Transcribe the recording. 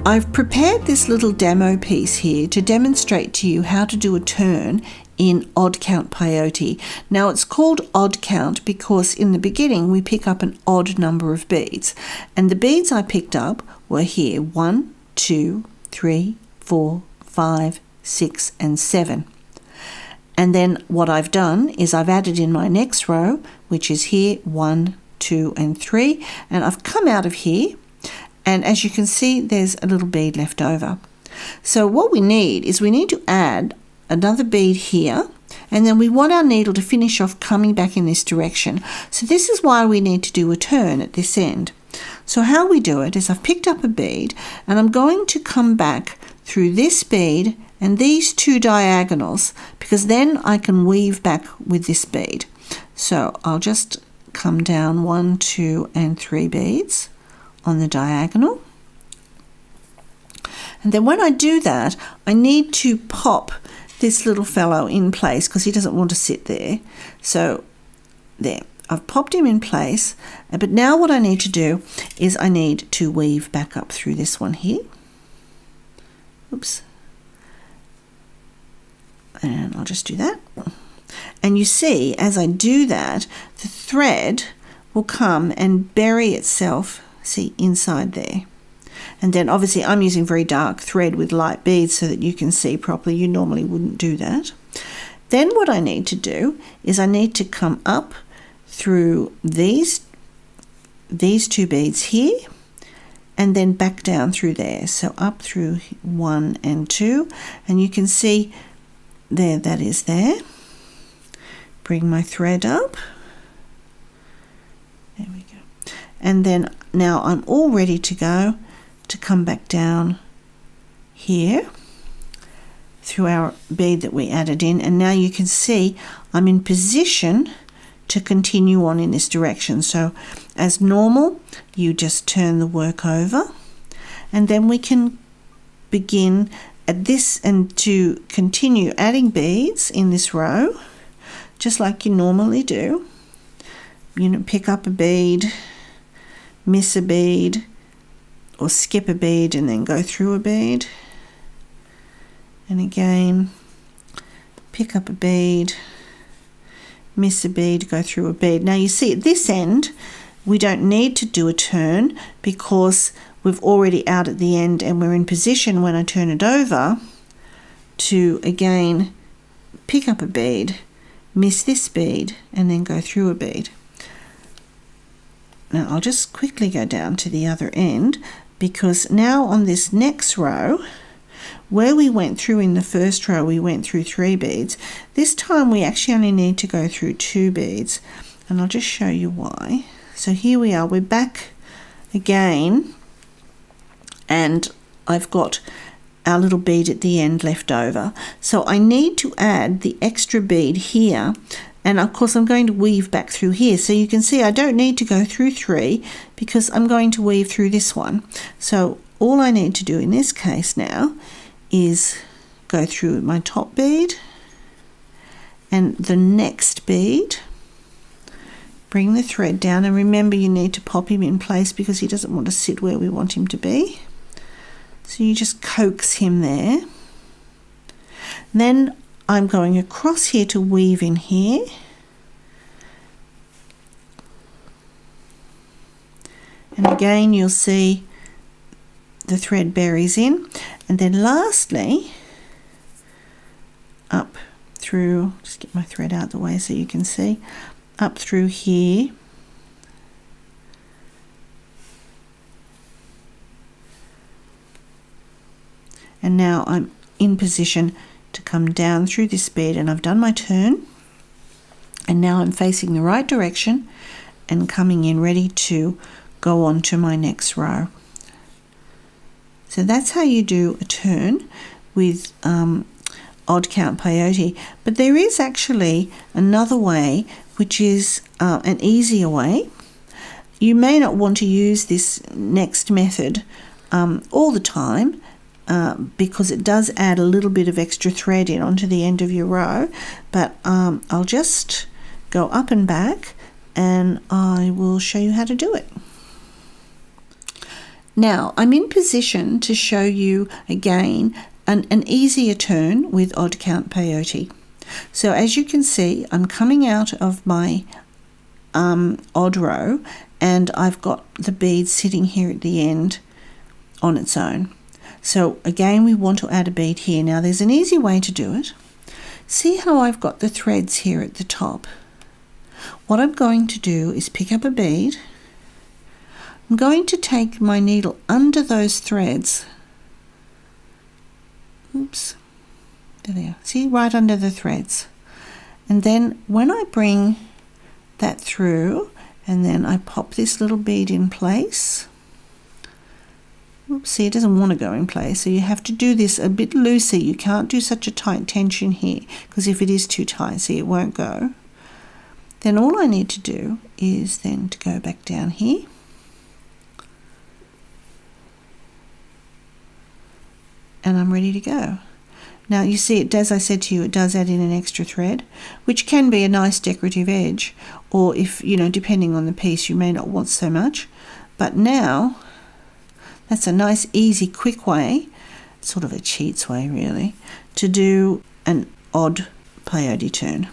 I've prepared this little demo piece here to demonstrate to you how to do a turn in odd count peyote. Now it's called odd count because in the beginning we pick up an odd number of beads, and the beads I picked up were here 1, 2, 3, 4, 5, 6 and 7. And then what I've done is I've added in my next row, which is here 1, 2 and 3, and I've come out of here, and as you can see there's a little bead left over. So what we need is we need to add another bead here, and then we want our needle to finish off coming back in this direction. So this is why we need to do a turn at this end. So how we do it is I've picked up a bead and I'm going to come back through this bead and these two diagonals, because then I can weave back with this bead. So I'll just come down 1, 2 and 3 beads on the diagonal, and then when I do that I need to pop this little fellow in place because he doesn't want to sit there. So there, I've popped him in place, but now what I need to do is I need to weave back up through this one here. Oops. And I'll just do that. And you see, as I do that, the thread will come and bury itself, see, inside there. And then obviously I'm using very dark thread with light beads so that you can see properly. You normally wouldn't do that. Then what I need to do is I need to come up through these two beads here and then back down through there. So up through 1 and 2, and you can see there, that is there. Bring my thread up. There we go. And then now I'm all ready to go to come back down here through our bead that we added in, and now you can see I'm in position to continue on in this direction. So as normal, you just turn the work over, and then we can begin at this and to continue adding beads in this row just like you normally do. You know, pick up a bead, miss a bead, or skip a bead and then go through a bead, and again pick up a bead, miss a bead, go through a bead. Now you see at this end we don't need to do a turn because we've already out at the end, and we're in position when I turn it over to again pick up a bead, miss this bead and then go through a bead. Now I'll just quickly go down to the other end, because now on this next row, where we went through in the first row, we went through 3 beads. This time we actually only need to go through 2 beads, and I'll just show you why. So here we are, we're back again, and I've got our little bead at the end left over. So I need to add the extra bead here, and of course I'm going to weave back through here. So you can see I don't need to go through 3 because I'm going to weave through this one. So all I need to do in this case now is go through my top bead and the next bead, bring the thread down, and remember you need to pop him in place because he doesn't want to sit where we want him to be. So you just coax him there. Then I'm going across here to weave in here. And again you'll see the thread buries in. And then lastly, up through, just get my thread out of the way so you can see, up through here. And now I'm in position to come down through this bead, and I've done my turn, and now I'm facing the right direction and coming in ready to go on to my next row. So that's how you do a turn with odd count peyote. But there is actually another way, which is an easier way. You may not want to use this next method all the time, because it does add a little bit of extra thread in onto the end of your row, but I'll just go up and back and I will show you how to do it. Now I'm in position to show you again an easier turn with odd count peyote. So as you can see, I'm coming out of my odd row, and I've got the bead sitting here at the end on its own. So again, we want to add a bead here. Now there's an easy way to do it. See how I've got the threads here at the top? What I'm going to do is pick up a bead. I'm going to take my needle under those threads. Oops, there they are. See, right under the threads. And then when I bring that through, and then I pop this little bead in place. Oops, see, it doesn't want to go in place, so you have to do this a bit looser. You can't do such a tight tension here, because if it is too tight, see, it won't go. Then all I need to do is then to go back down here. And I'm ready to go. Now you see, it, as I said to you, it does add in an extra thread, which can be a nice decorative edge, or if, you know, depending on the piece, you may not want so much. But now, that's a nice, easy, quick way, sort of a cheats way really, to do an odd peyote turn.